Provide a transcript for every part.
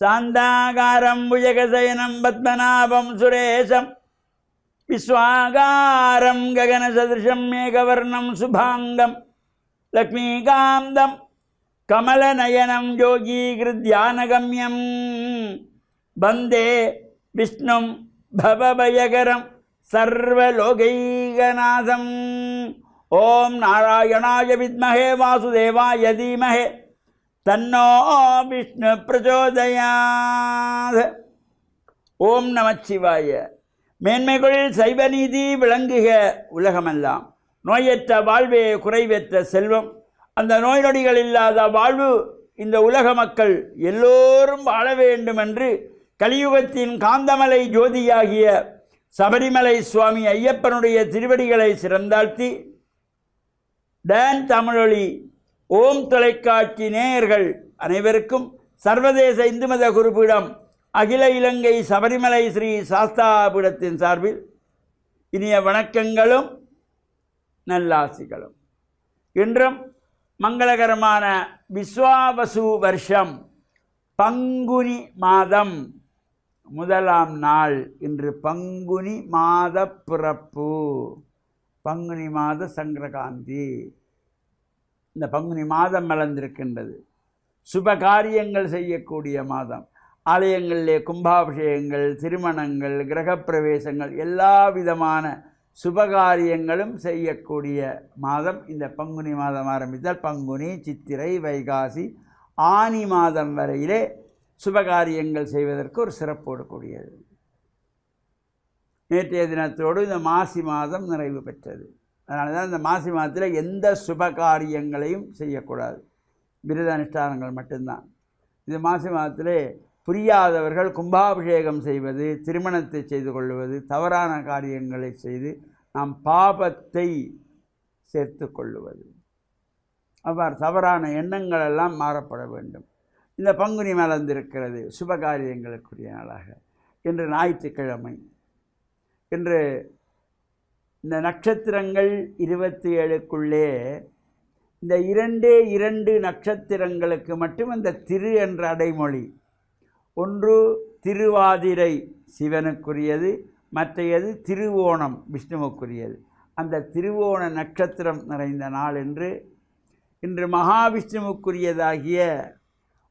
சாந்தாகாரம் புஜகசயனம் பத்மநாபம் சுரேஷம் விஸ்வாகாரம் ககனசதிருஷம் மேகவர்ணம் சுபாங்கம் லக்ஷ்மீகாந்தம் கமலநயனம் யோகீகிருத்யானகம்யம் வந்தே விஷ்ணும் பவபயகரம் சர்வலோகைகநாதம். ஓம் நாராயணாய வித்மஹே வாசுதேவாய தீமஹே தன்னோ விஷ்ணு பிரச்சோதயாத். ஓம் நமச்சிவாய. மேன்மைகளில் சைவநீதி விளங்குக உலகமெல்லாம். நோயற்ற வாழ்வே குறைவற்ற செல்வம். அந்த நோய் நொடிகள் இல்லாத வாழ்வு இந்த உலக மக்கள் எல்லோரும் வாழ வேண்டும் என்று கலியுகத்தின் காந்தமலை ஜோதியாகிய சபரிமலை சுவாமி ஐயப்பனுடைய திருவடிகளை சிறந்தாழ்த்தி டான் தமிழொலி ஓம் தொலைக்காட்சி நேயர்கள் அனைவருக்கும் சர்வதேச இந்து மத குருபீடம் அகில இலங்கை சபரிமலை ஸ்ரீ சாஸ்தாபீடத்தின் சார்பில் இனிய வணக்கங்களும் நல்லாசிகளும். இன்றும் மங்களகரமான விஸ்வாவசு வருஷம் பங்குனி மாதம் முதலாம் நாள். இன்று பங்குனி மாத பிறப்பு, பங்குனி மாத சங்கரகாந்தி. இந்த பங்குனி மாதம் மலர்ந்திருக்கின்றது. சுப காரியங்கள் செய்யக்கூடிய மாதம். ஆலயங்களிலே கும்பாபிஷேகங்கள், திருமணங்கள், கிரகப்பிரவேசங்கள், எல்லா விதமான சுபகாரியங்களும் செய்யக்கூடிய மாதம் இந்த பங்குனி மாதம். ஆரம்பித்தால் பங்குனி, சித்திரை, வைகாசி, ஆனி மாதம் வரையிலே சுபகாரியங்கள் செய்வதற்கு ஒரு சிறப்போடு கூடியது. நேற்றைய தினத்தோடு இந்த மாசி மாதம் நிறைவு பெற்றது. அதனால தான் இந்த மாசி மாதத்தில் எந்த சுபகாரியங்களையும் செய்யக்கூடாது, விரத அனுஷ்டானங்கள் மட்டும்தான். இது மாசி மாதத்திலே புரியாதவர்கள் கும்பாபிஷேகம் செய்வது, திருமணத்தை செய்து கொள்வது, தவறான காரியங்களை செய்து நாம் பாபத்தை சேர்த்து கொள்ளுவது, அவ்வாறு தவறான எண்ணங்கள் எல்லாம் மாறப்பட வேண்டும். இந்த பங்குனி மலர்ந்திருக்கிறது சுபகாரியங்களுக்குரிய நாளாக. இன்று ஞாயிற்றுக்கிழமை. இன்று இந்த நட்சத்திரங்கள் 27க்குள்ளே இந்த 2 நட்சத்திரங்களுக்கு மட்டும் இந்த திரு என்ற அடைமொழி. ஒன்று திருவாதிரை சிவனுக்குரியது, மற்றையது திருவோணம் விஷ்ணுவுக்குரியது. அந்த திருவோண நட்சத்திரம் நிறைந்த நாள் இன்று மகாவிஷ்ணுவுக்குரியதாகிய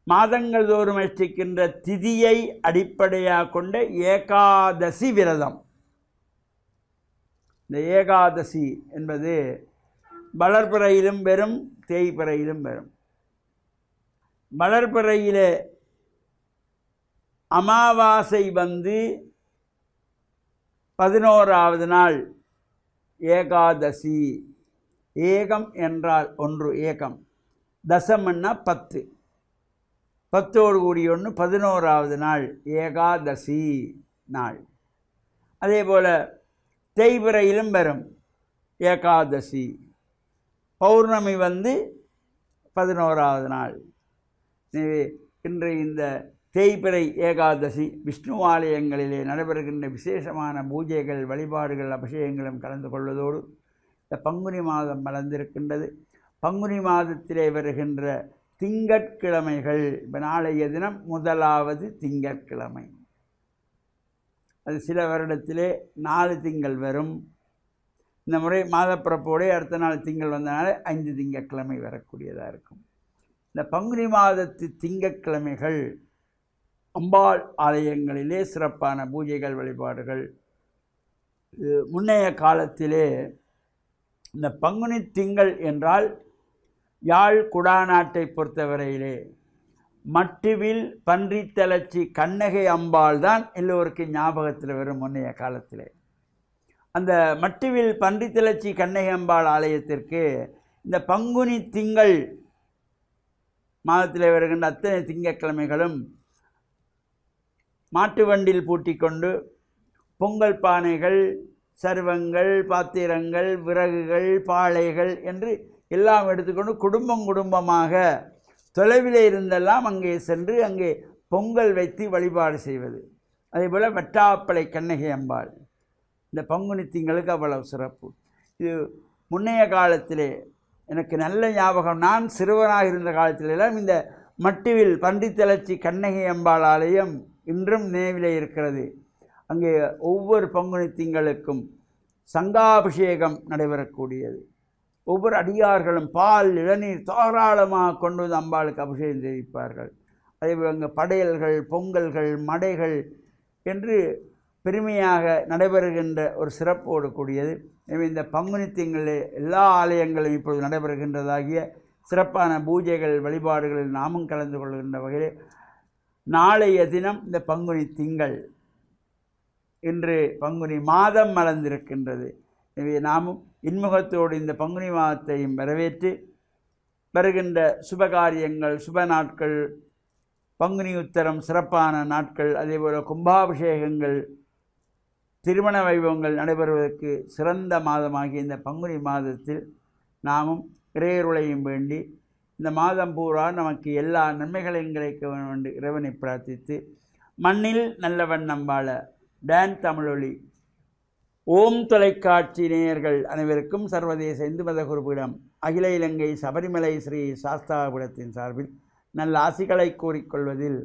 மாதங்கள் தோறும் அனுஷ்டிக்கின்ற திதியை அடிப்படையாக கொண்ட ஏகாதசி விரதம். இந்த ஏகாதசி என்பது வளர்பிறையிலும் வரும், தேய்பிறையிலும் வரும். வளர்பிறையிலே அமாவாசை வந்து 11வது நாள் ஏகாதசி. ஏகம் என்றால் ஒன்று, ஏகம். தசம்னா 10, 10ஓடு கூடிய ஒன்று 11வது நாள் ஏகாதசி நாள். அதே போல் தேய்பிறையிலும் வரும் ஏகாதசி. பௌர்ணமி வந்து 11வது நாள். இன்று இந்த தேய்பிறை ஏகாதசி விஷ்ணு ஆலயங்களிலே நடைபெறுகின்ற விசேஷமான பூஜைகள், வழிபாடுகள், அபிஷேகங்களும் கலந்து கொள்வதோடு இந்த பங்குனி மாதம் மலர்ந்திருக்கின்றது. பங்குனி மாதத்திலே வருகின்ற திங்கட்கிழமைகள். இப்போ நாளைய தினம் 1வது திங்கட்கிழமை. அது சில வருடத்திலே 4 திங்கள் வரும். இந்த முறை மாதப்பிறப்போடு அடுத்த நாள் திங்கள் வந்தனால 5 திங்கட்கிழமை வரக்கூடியதாக இருக்கும். இந்த பங்குனி மாதத்து திங்கட்கிழமைகள் அம்பாள் ஆலயங்களிலே சிறப்பான பூஜைகள், வழிபாடுகள். முன்னைய காலத்திலே இந்த பங்குனி திங்கள் என்றால் யாழ் குடாநாட்டை பொறுத்தவரையிலே மட்டுவில் பன்றித்தலச்சி கண்ணகை அம்பாள் தான் எல்லோருக்கும் ஞாபகத்தில் வரும். முன்னைய காலத்திலே அந்த மட்டுவில் பன்றித்தலச்சி கண்ணகை அம்பாள் ஆலயத்திற்கு இந்த பங்குனி திங்கள் மாதத்தில் வருகின்ற அத்தனை திங்கட்கிழமைகளும் மாட்டு வண்டில் பூட்டி கொண்டு பொங்கல் பானைகள், சர்வங்கள், பாத்திரங்கள், விறகுகள், பாளைகள் என்று எல்லாம் எடுத்துக்கொண்டு குடும்பமாக தொலைவில் இருந்தெல்லாம் அங்கே சென்று அங்கே பொங்கல் வைத்து வழிபாடு செய்வது. அதேபோல் வெட்டாப்பளை கண்ணகை அம்பாள் இந்த பங்குனி திங்களுக்கு அவ்வளவு சிறப்பு. இது முன்னைய காலத்திலே எனக்கு நல்ல ஞாபகம். நான் சிறுவனாக இருந்த காலத்திலெல்லாம் இந்த மட்டுவில் பன்றித்தளச்சி கண்ணகி அம்பாள் ஆலயம் இன்றும் நினைவிலே இருக்கிறது. அங்கே ஒவ்வொரு பங்குனி திங்களுக்கும் சங்காபிஷேகம் நடைபெறக்கூடியது. ஒவ்வொரு அடியார்களும் பால் இளநீர் தாராளமாக கொண்டு வந்து அம்பாளுக்கு அபிஷேகம் செய்விப்பார்கள். அதேபோல் அங்கே படையல்கள், பொங்கல்கள், மடைகள் என்று பெருமையாக நடைபெறுகின்ற ஒரு சிறப்போடு கூடியது. எனவே இந்த பங்குனி திங்களில் எல்லா ஆலயங்களும் இப்பொழுது நடைபெறுகின்றதாகிய சிறப்பான பூஜைகள் வழிபாடுகளில் நாமும் கலந்து கொள்கின்ற வகையில் நாளைய தினம் இந்த பங்குனி திங்கள், இன்று பங்குனி மாதம் மலர்ந்திருக்கின்றது. எனவே நாமும் இன்முகத்தோடு இந்த பங்குனி மாதத்தையும் வரவேற்று வருகின்ற சுபகாரியங்கள், சுப நாட்கள், பங்குனி உத்தரம் சிறப்பான நாட்கள், அதேபோல் கும்பாபிஷேகங்கள், திருமண வைபவங்கள் நடைபெறுவதற்கு சிறந்த மாதமாகிய இந்த பங்குனி மாதத்தில் நாமும் இறையருளையும் வேண்டி இந்த மாதம் பூரா நமக்கு எல்லா நன்மைகளையும் கிடைக்க வேண்டும் இறைவனை பிரார்த்தித்து, மண்ணில் நல்லவன் நம்பாள டான் தமிழொலி ஓம் தொலைக்காட்சி நேயர்கள் அனைவருக்கும் சர்வதேச இந்து மத குருபீடம் அகில இலங்கை சபரிமலை ஸ்ரீ சாஸ்தாபீடத்தின் சார்பில் நல்ல ஆசிகளை கூறிக்கொள்வதில்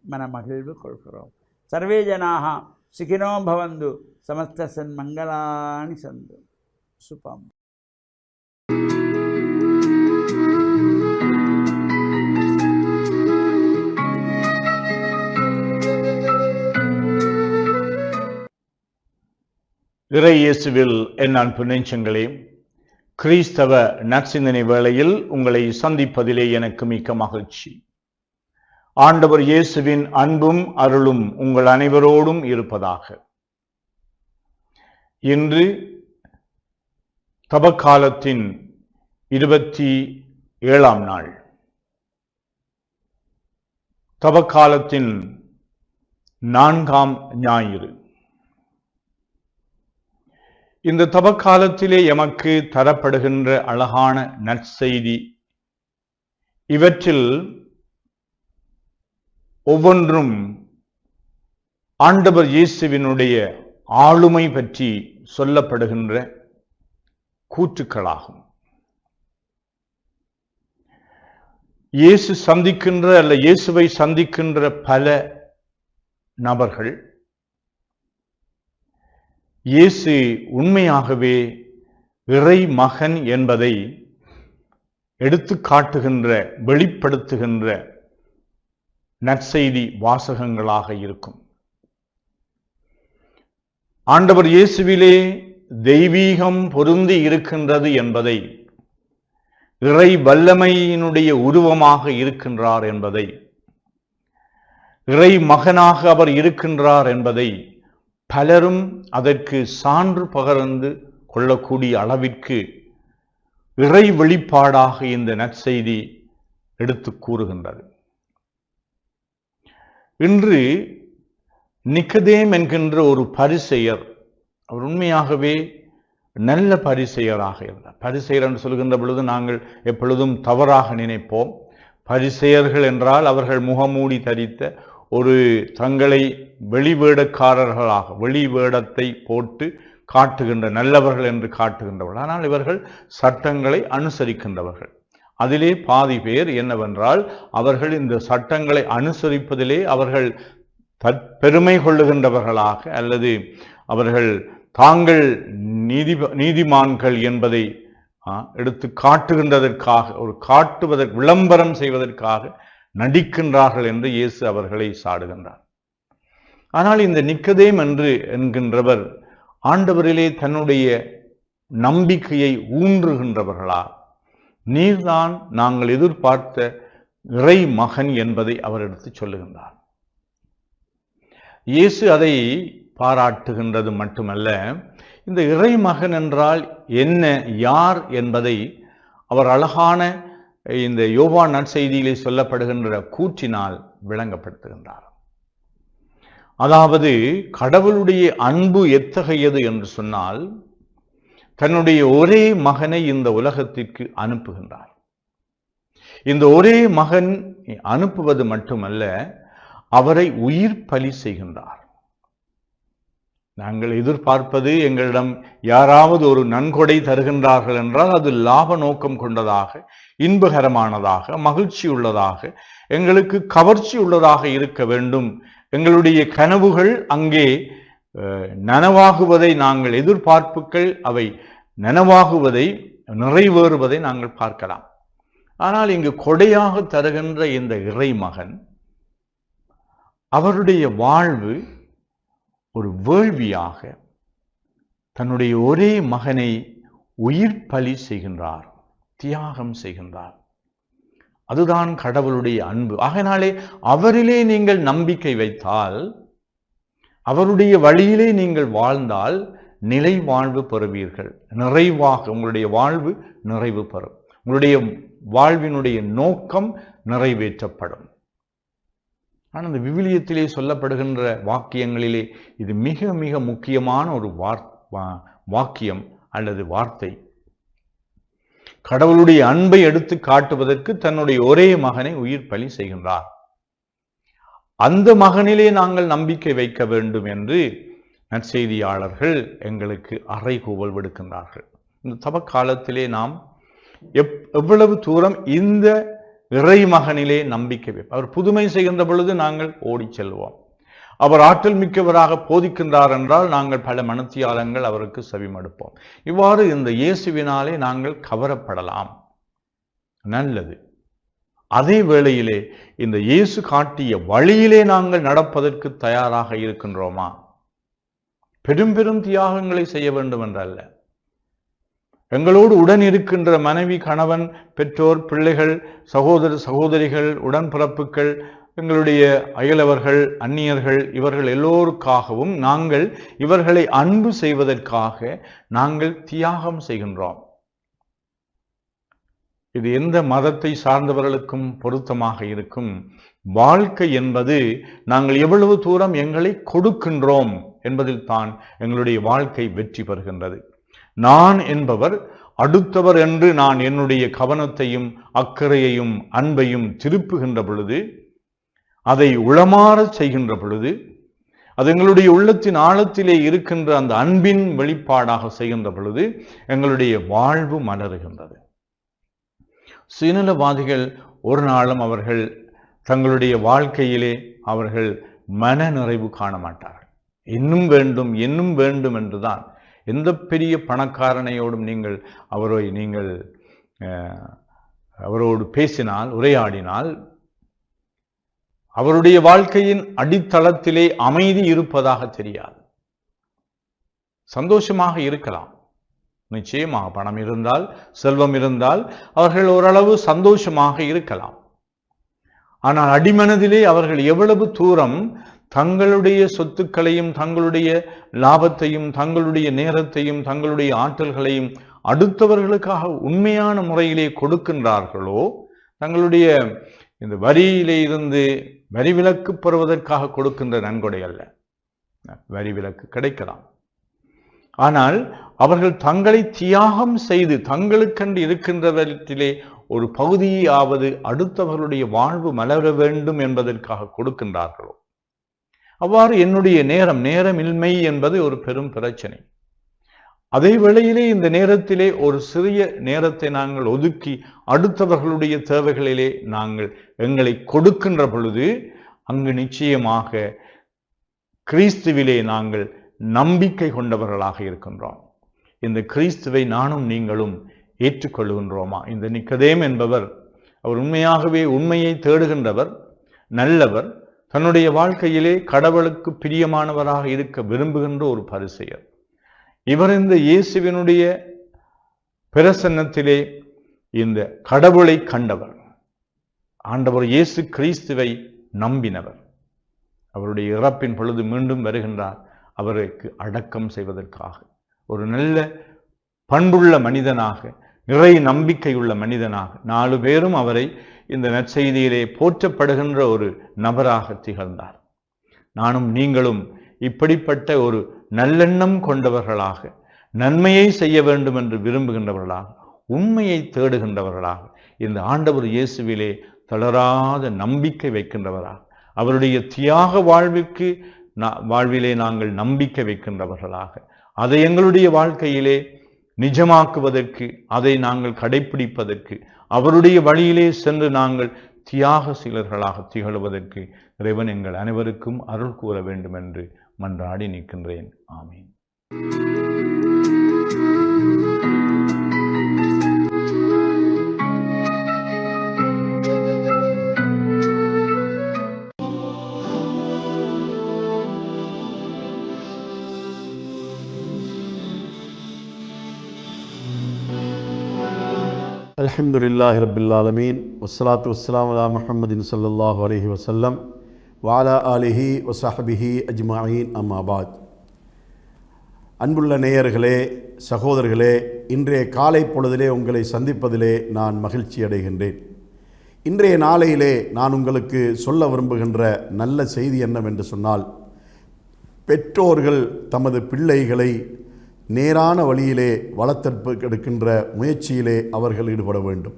மனமகிழ்வு கொள்கிறோம். சர்வே ஜனாக சுகினோ பவந்து, சமஸ்த சன்மங்களானி சந்து. சுபம். இறை இயேசுவில் என் அன்பு நெஞ்சங்களே, கிறிஸ்தவ நற்சிந்தனை வேளையில் உங்களை சந்திப்பதிலே எனக்கு மிக்க மகிழ்ச்சி. ஆண்டவர் இயேசுவின் அன்பும் அருளும் உங்கள் அனைவரோடும் இருப்பதாக. இன்று தபக்காலத்தின் 27ஆம் நாள், தபக்காலத்தின் 4ஆம் ஞாயிறு. இந்த தபக்காலத்திலே எமக்கு தரப்படுகின்ற அழகான நற்செய்தி, இவற்றில் ஒவ்வொன்றும் ஆண்டவர் இயேசுவினுடைய ஆளுமை பற்றி சொல்லப்படுகின்ற கூற்றுக்களாகும். இயேசுவை சந்திக்கின்ற பல நபர்கள் இயேசு உண்மையாகவே இறை மகன் என்பதை எடுத்து காட்டுகின்ற, வெளிப்படுத்துகின்ற நற்செய்தி வாசகங்களாக இருக்கும். ஆண்டவர் இயேசுவிலே தெய்வீகம் பொருந்தி இருக்கின்றது என்பதை, இறை வல்லமையினுடைய உருவமாக இருக்கின்றார் என்பதை, இறை மகனாக அவர் இருக்கின்றார் என்பதை பலரும் அதற்கு சான்று பகர்ந்து கொள்ளக்கூடிய அளவிற்கு இறை வெளிப்பாடாக இந்த நற்செய்தி எடுத்து கூறுகின்றது. இன்று நிக்கதேம் என்கின்ற ஒரு பரிசேயர், அவர் உண்மையாகவே நல்ல பரிசேயராக இருந்தார். பரிசேயர் என்று சொல்கின்ற பொழுது நாங்கள் எப்பொழுதும் தவறாக நினைப்போம். பரிசேயர்கள் என்றால் அவர்கள் முகமூடி தரித்த ஒரு தங்களை வெளிவேடக்காரர்களாக, வெளிவேடத்தை போட்டு காட்டுகின்ற நல்லவர்கள் என்று காட்டுகின்றவர்கள். ஆனால் இவர்கள் சட்டங்களை அனுசரிக்கின்றவர்கள். அதிலே பாதி பேர் என்னவென்றால், அவர்கள் இந்த சட்டங்களை அனுசரிப்பதிலே அவர்கள் பெருமை கொள்ளுகின்றவர்களாக, அல்லது அவர்கள் தாங்கள் நீதிமான்கள் என்பதை எடுத்து காட்டுகின்றதற்காக, ஒரு காட்டுவதற்கு, விளம்பரம் செய்வதற்காக நடிக்கின்றார்கள் என்று இயேசு அவர்களை சாடுகின்றார். ஆனால் இந்த நிக்கதேம் என்கின்றவர் ஆண்டவரிலே தன்னுடைய நம்பிக்கையை ஊன்றுகின்றவர்களா, நீர்தான் நாங்கள் எதிர்பார்த்த இறை மகன் என்பதை அவர் எடுத்து சொல்லுகின்றார். இயேசு அதை பாராட்டுகின்றது மட்டுமல்ல, இந்த இறை மகன் என்றால் என்ன, யார் என்பதை அவர் அழகான இந்த யோவான் நற்செய்தியிலே சொல்லப்படுகின்ற கூற்றினால் விளங்கப்படுத்துகின்றார். அதாவது கடவுளுடைய அன்பு எத்தகையது என்று சொன்னால், தன்னுடைய ஒரே மகனை இந்த உலகத்திற்கு அனுப்புகின்றார். இந்த ஒரே மகன் அனுப்புவது மட்டுமல்ல, அவரை உயிர் பலி செய்கின்றார். நாங்கள் எதிர்பார்ப்பது எங்களிடம் யாராவது ஒரு நன்கொடை தருகின்றார்கள் என்றால் அது லாப நோக்கம் கொண்டதாக, இன்பகரமானதாக, மகிழ்ச்சி உள்ளதாக, எங்களுக்கு கவர்ச்சி உள்ளதாக இருக்க வேண்டும். எங்களுடைய கனவுகள் அங்கே நனவாகுவதை நாங்கள் எதிர்பார்ப்புகள் அவை நனவாகுவதை, நிறைவேறுவதை நாங்கள் பார்க்கலாம். ஆனால் இங்கு கொடையாக தருகின்ற இந்த இறைமகன் அவருடைய வாழ்வு ஒரு வேள்வியாக தன்னுடைய ஒரே மகனை உயிர் பலி செய்கின்றார், தியாகம் செய்கின்றார். அதுதான் கடவுளுடைய அன்பு. ஆகையினாலே அவரிலே நீங்கள் நம்பிக்கை வைத்தால், அவருடைய வழியிலே நீங்கள் வாழ்ந்தால் நிலை வாழ்வு பெறுவீர்கள். நிறைவாக உங்களுடைய வாழ்வு நிறைவு பெறும். உங்களுடைய வாழ்வினுடைய நோக்கம் நிறைவேற்றப்படும். ஆனால் இந்த விவிலியத்திலே சொல்லப்படுகின்ற வாக்கியங்களிலே இது மிக மிக முக்கியமான ஒரு வாக்கியம் அல்லது வார்த்தை. கடவுளுடைய அன்பை எடுத்து காட்டுவதற்கு தன்னுடைய ஒரே மகனை உயிர் பலி செய்கின்றார். அந்த மகனிலே நாங்கள் நம்பிக்கை வைக்க வேண்டும் என்று நற்செய்தியாளர்கள் எங்களுக்கு அறைகூவல் விடுக்கின்றார்கள். இந்த தவக்காலத்திலே நாம் எவ்வளவு தூரம் இந்த இறைமகனிலே நம்பிக்கை வைப்போம். அவர் புதுமை செய்கின்ற பொழுது நாங்கள் ஓடி செல்வோம். அவர் ஆற்றல் மிக்கவராக போதிக்கின்றார் என்றால் நாங்கள் பல மனத்தியாலங்கள் அவருக்கு செவிமடுப்போம். இவ்வாறு இந்த இயேசுவினாலே நாங்கள் கவரப்படலாம், நல்லது. அதே வேளையிலே இந்த இயேசு காட்டிய வழியிலே நாங்கள் நடப்பதற்கு தயாராக இருக்கின்றோமா? பெரும் பெரும் தியாகங்களை செய்ய வேண்டும் என்றல்ல. எங்களோடு உடன் இருக்கின்ற மனைவி, கணவன், பெற்றோர், பிள்ளைகள், சகோதர சகோதரிகள், உடன்பிறப்புகள், எங்களுடைய அயலவர்கள், அந்நியர்கள், இவர்கள் எல்லோருக்காகவும் நாங்கள் இவர்களை அன்பு செய்வதற்காக நாங்கள் தியாகம் செய்கின்றோம். இது எந்த மதத்தை சார்ந்தவர்களுக்கும் பொருத்தமாக இருக்கும். வாழ்க்கை என்பது நாங்கள் எவ்வளவு தூரம் எங்களை கொடுக்கின்றோம் என்பதில் தான் எங்களுடைய வாழ்க்கை வெற்றி பெறுகின்றது. நான் என்பவர் அடுத்தவர் என்று நான் என்னுடைய கவனத்தையும் அக்கறையையும் அன்பையும் திருப்புகின்ற பொழுது, அதை உளமாற செய்கின்ற பொழுது, அது எங்களுடைய உள்ளத்தின் ஆழத்திலே இருக்கின்ற அந்த அன்பின் வெளிப்பாடாக செய்கின்ற பொழுது எங்களுடைய வாழ்வு மலருகின்றது. சுயநலவாதிகள் ஒரு நாளும் அவர்கள் தங்களுடைய வாழ்க்கையிலே அவர்கள் மன நிறைவு காண மாட்டார்கள். இன்னும் வேண்டும், இன்னும் வேண்டும் என்றுதான். எந்த பெரிய பணக்காரனையோடும் நீங்கள் அவரோடு பேசினால், உரையாடினால், அவருடைய வாழ்க்கையின் அடித்தளத்திலே அமைதி இருப்பதாக தெரியாது. சந்தோஷமாக இருக்கலாம், நிச்சயமாக பணம் இருந்தால், செல்வம் இருந்தால் அவர்கள் ஓரளவு சந்தோஷமாக இருக்கலாம். ஆனால் அடிமனதிலே அவர்கள் எவ்வளவு தூரம் தங்களுடைய சொத்துக்களையும், தங்களுடைய லாபத்தையும், தங்களுடைய நேரத்தையும், தங்களுடைய ஆற்றல்களையும் அடுத்தவர்களுக்காக உண்மையான முறையிலே கொடுக்கின்றார்களோ, தங்களுடைய இந்த வரியிலே இருந்து வரி விலக்கு பெறுவதற்காக கொடுக்கின்ற நன்கொடை அல்ல. வரி விலக்கு கிடைக்கலாம், ஆனால் அவர்கள் தங்களை தியாகம் செய்து தங்களுக்கென்று இருக்கின்றவற்றிலே ஒரு பகுதியாவது அடுத்தவர்களுடைய வாழ்வு மலர வேண்டும் என்பதற்காக கொடுக்கின்றார்களோ. அவ்வாறு என்னுடைய நேரமின்மை என்பது ஒரு பெரும் பிரச்சனை. அதே வேளையிலே இந்த நேரத்திலே ஒரு சிறிய நேரத்தை நாங்கள் ஒதுக்கி அடுத்தவர்களுடைய தேவைகளிலே நாங்கள் எங்களை கொடுக்கின்ற பொழுது அங்கு நிச்சயமாக கிறிஸ்துவிலே நாங்கள் நம்பிக்கை கொண்டவர்களாக இருக்கின்றோம். இந்த கிறிஸ்துவை நானும் நீங்களும் ஏற்றுக்கொள்கின்றோமா? இந்த நிக்கதேம் என்பவர் அவர் உண்மையாகவே உண்மையை தேடுகின்றவர், நல்லவர், தன்னுடைய வாழ்க்கையிலே கடவுளுக்கு பிரியமானவராக இருக்க விரும்புகின்ற ஒரு பரிசேயர். இவர் இந்த இயேசுவினுடைய பிரசன்னத்திலே இந்த கடவுளை கண்டவர், ஆண்டவர் இயேசு கிறிஸ்துவை நம்பினவர். அவருடைய இறப்பின் பொழுது மீண்டும் வருகின்றார், அவருக்கு அடக்கம் செய்வதற்காக. ஒரு நல்ல பண்புள்ள மனிதனாக, நிறை நம்பிக்கையுள்ள மனிதனாக 4 பேரும் அவரை இந்த நற்செய்தியிலே போற்றப்படுகின்ற ஒரு நபராக திகழ்ந்தார். நானும் நீங்களும் இப்படிப்பட்ட ஒரு நல்லெண்ணம் கொண்டவர்களாக, நன்மையை செய்ய வேண்டும் என்று விரும்புகின்றவர்களாக, உண்மையை தேடுகின்றவர்களாக, இந்த ஆண்டவர் இயேசுவிலே தளராத நம்பிக்கை வைக்கின்றவராக, அவருடைய தியாக வாழ்விற்கு வாழ்விலே நாங்கள் நம்பிக்கை வைக்கின்றவர்களாக, அதை எங்களுடைய வாழ்க்கையிலே நிஜமாக்குவதற்கு, அதை நாங்கள் கடைப்பிடிப்பதற்கு, அவருடைய வழியிலே சென்று நாங்கள் தியாகசீலர்களாக திகழ்வதற்கு இறைவன் எங்கள் அனைவருக்கும் அருள் கூற வேண்டும் என்று மன்றாடி நிற்கின்றேன். ஆமீன். அல்ஹம்துலில்லாஹி ரப்பில் ஆலமீன் வஸ்ஸலாத்து வஸ்ஸலாமு அலா முஹம்மதின் ஸல்லல்லாஹு அலைஹி வஸல்லம் வ அலா ஆலிஹி வ ஸஹ்பிஹி அஜ்மஈன். அம்மா பாத். அன்புள்ள நேயர்களே, சகோதரர்களே, இன்றைய காலை பொழுதிலே உங்களை சந்திப்பதிலே நான் மகிழ்ச்சி அடைகின்றேன். இன்றைய நாளையிலே நான் உங்களுக்கு சொல்ல விரும்புகின்ற நல்ல செய்தி என்னவென்று சொன்னால், பெற்றோர்கள் தமது பிள்ளைகளை நேரான வழியிலே வளர்த்தெடுக்கின்ற முயற்சியிலே அவர்கள் ஈடுபட வேண்டும்.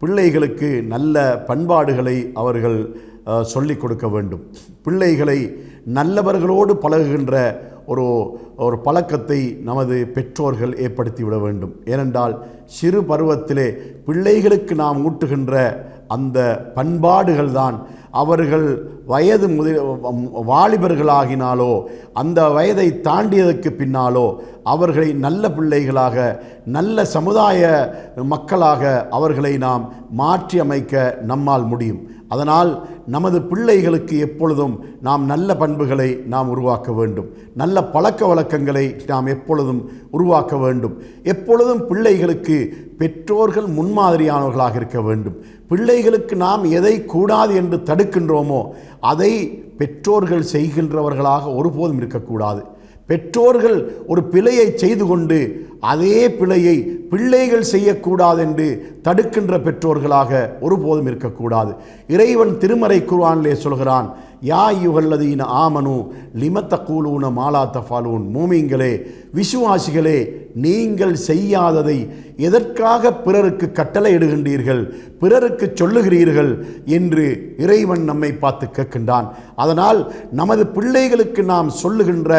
பிள்ளைகளுக்கு நல்ல பண்பாடுகளை அவர்கள் சொல்லிக் கொடுக்க வேண்டும். பிள்ளைகளை நல்லவர்களோடு பழகுகின்ற ஒரு பழக்கத்தை நமது பெற்றோர்கள் ஏற்படுத்திவிட வேண்டும். ஏனென்றால் சிறு பருவத்திலே பிள்ளைகளுக்கு நாம் ஊட்டுகின்ற அந்த பண்பாடுகள் தான் அவர்கள் வயது வாலிபர்களாகினாலோ அந்த வயதை தாண்டியதற்கு பின்னாலோ அவர்களை நல்ல பிள்ளைகளாக, நல்ல சமுதாய மக்களாக அவர்களை நாம் மாற்றி அமைக்க நம்மால் முடியும். அதனால் நமது பிள்ளைகளுக்கு எப்பொழுதும் நாம் நல்ல பண்புகளை நாம் உருவாக்க வேண்டும். நல்ல பழக்க வழக்கங்களை நாம் எப்பொழுதும் உருவாக்க வேண்டும். எப்பொழுதும் பிள்ளைகளுக்கு பெற்றோர்கள் முன்மாதிரியானவர்களாக இருக்க வேண்டும். பிள்ளைகளுக்கு நாம் எதை கூடாது என்று தடுக்கின்றோமோ அதை பெற்றோர்கள் செய்கின்றவர்களாக ஒருபோதும் இருக்கக்கூடாது. பெற்றோர்கள் ஒரு பிழையை செய்து கொண்டு அதே பிழையை பிள்ளைகள் செய்யக்கூடாது என்று தடுக்கின்ற பெற்றோர்களாக ஒருபோதும் இருக்கக்கூடாது. இறைவன் திருமறை குர்ஆனிலே சொல்கிறான், யா அய்யுஹல்லதீன ஆமனு லிம தக்கூலூன மா லா தஃஅலூன். மூமின்களே, விசுவாசிகளே, நீங்கள் செய்யாததை எதற்காக பிறருக்கு கட்டளையிடுகின்றீர்கள், பிறருக்கு சொல்லுகிறீர்கள் என்று இறைவன் நம்மை பார்த்து கேட்கின்றான். அதனால் நமது பிள்ளைகளுக்கு நாம் சொல்லுகின்ற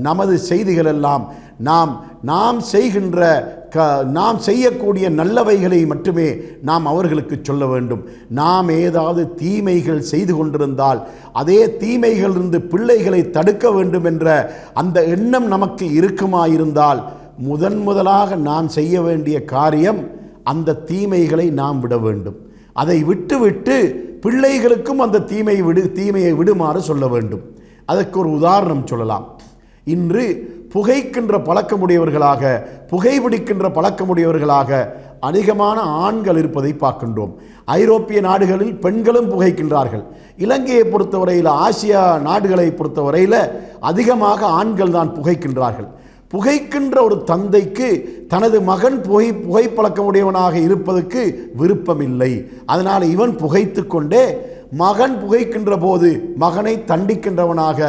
நமது செய்திகள் எல்லாம் நாம் செய்யக்கூடிய நல்லவைகளை மட்டுமே நாம் அவர்களுக்கு சொல்ல வேண்டும். நாம் ஏதாவது தீமைகள் செய்து கொண்டிருந்தால் அதே தீமைகளிலிருந்து பிள்ளைகளை தடுக்க வேண்டும் என்ற அந்த எண்ணம் நமக்கு இருக்குமாயிருந்தால் முதலாக நாம் செய்ய வேண்டிய காரியம் அந்த தீமைகளை நாம் விட வேண்டும். அதை விட்டுவிட்டு பிள்ளைகளுக்கும் அந்த தீமையை விடுமாறு சொல்ல வேண்டும். அதற்கு ஒரு உதாரணம் சொல்லலாம். இன்று புகைக்கின்ற பழக்கமுடையவர்களாக, புகைப்பிடிக்கின்ற பழக்கமுடையவர்களாக அதிகமான ஆண்கள் இருப்பதை பார்க்கின்றோம். ஐரோப்பிய நாடுகளில் பெண்களும் புகைக்கின்றார்கள். இலங்கையை பொறுத்தவரையில், ஆசியா நாடுகளை பொறுத்தவரையில் அதிகமாக ஆண்கள் தான் புகைக்கின்றார்கள். புகைக்கின்ற ஒரு தந்தைக்கு தனது மகன் புகைப்பழக்கமுடையவனாக இருப்பதற்கு விருப்பமில்லை. அதனால் இவன் புகைத்து கொண்டே மகன் புகைக்கின்ற போது மகனை தண்டிக்கின்றவனாக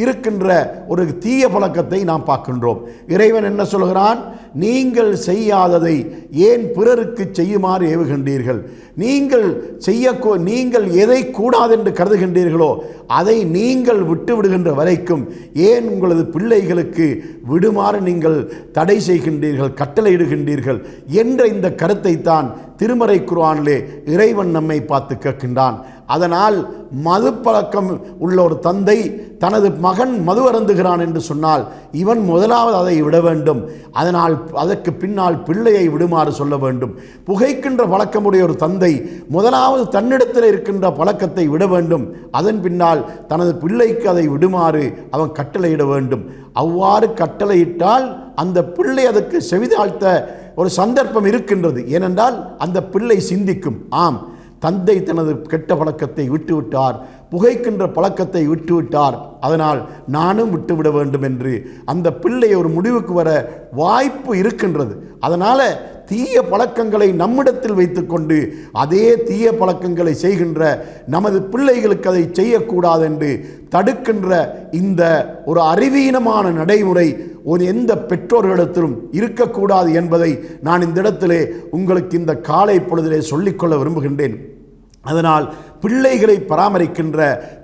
இருக்கின்ற ஒரு தீய பழக்கத்தை நாம் பார்க்கின்றோம். இறைவன் என்ன சொல்கிறான்? நீங்கள் செய்யாததை ஏன் பிறருக்கு செய்யுமாறு ஏவுகின்றீர்கள்? நீங்கள் எதை கூடாது என்று கருதுகின்றீர்களோ அதை நீங்கள் விட்டுவிடுகின்ற வரைக்கும் ஏன் உங்களது பிள்ளைகளுக்கு விடுமாறு நீங்கள் தடை செய்கின்றீர்கள், கட்டளையிடுகின்றீர்கள் என்ற இந்த கருத்தை தான் திருமறை குர்ஆனிலே இறைவன் நம்மை பார்த்து கேட்கின்றான். அதனால் மது பழக்கம் உள்ள ஒரு தந்தை தனது மகன் மது அருந்துகிறான் என்று சொன்னால் இவன் முதலாவது அதை விட வேண்டும். அதனால் அதற்கு பின்னால் பிள்ளையை விடுமாறு சொல்ல வேண்டும். புகைக்கின்ற பழக்கமுடைய ஒரு தந்தை முதலாவது தன்னிடத்தில் இருக்கின்ற பழக்கத்தை விட வேண்டும். அதன் பின்னால் தனது பிள்ளைக்கு அதை விடுமாறு அவன் கட்டளையிட வேண்டும். அவ்வாறு கட்டளையிட்டால் அந்த பிள்ளை அதற்கு செவிதாழ்த்த ஒரு சந்தர்ப்பம் இருக்கின்றது. ஏனென்றால் அந்த பிள்ளை சிந்திக்கும், ஆம், தந்தை தனது கெட்ட பழக்கத்தை விட்டுவிட்டார், புகைக்கின்ற பழக்கத்தை விட்டுவிட்டார், அதனால் நானும் விட்டுவிட வேண்டும் என்று அந்த பிள்ளை ஒரு முடிவுக்கு வர வாய்ப்பு இருக்கின்றது. அதனால் தீய பழக்கங்களை நம்மிடத்தில் வைத்துக்கொண்டு அதே தீய பழக்கங்களை செய்கின்ற நமது பிள்ளைகளுக்கு அதை செய்யக்கூடாது என்று தடுக்கின்ற இந்த ஒரு அறிவீனமான நடைமுறை எந்த பெற்றோர்களிடத்திலும் இருக்கக்கூடாது என்பதை நான் இந்த இடத்திலே உங்களுக்கு இந்த காலை பொழுதிலே சொல்லிக்கொள்ள விரும்புகின்றேன். அதனால் பிள்ளைகளை பராமரிக்கின்ற,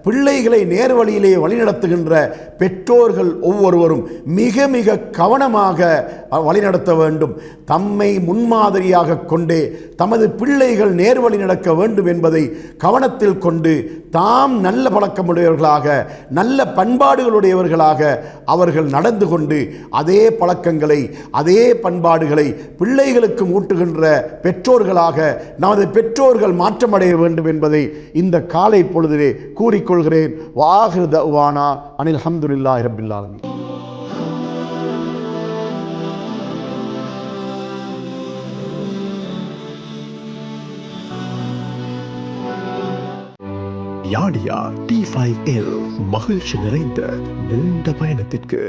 பிள்ளைகளை நேர்வழியிலே வழிநடத்துகின்ற பெற்றோர்கள் ஒவ்வொருவரும் மிக மிக கவனமாக வழிநடத்த வேண்டும். தம்மை முன்மாதிரியாக கொண்டே தமது பிள்ளைகள் நேர்வழி நடக்க வேண்டும் என்பதை கவனத்தில் கொண்டு தாம் நல்ல பழக்கமுடையவர்களாக, நல்ல பண்பாடுகளுடையவர்களாக அவர்கள் நடந்து கொண்டு அதே பழக்கங்களை, அதே பண்பாடுகளை பிள்ளைகளுக்கு ஊட்டுகின்ற பெற்றோர்களாக நமது பெற்றோர்கள் மாற்றமடைய வேண்டும் என்பதை இந்த காலை பொழுதிலே கூறிக்கொள்கிறேன். வாஹிரு தஅவானா அனில் ஹம்துலில்லாஹி ரப்பில் ஆலமீன். யாடியா T5L மகிழ்ச்சி நிறைந்த நீண்ட பயணத்திற்கு.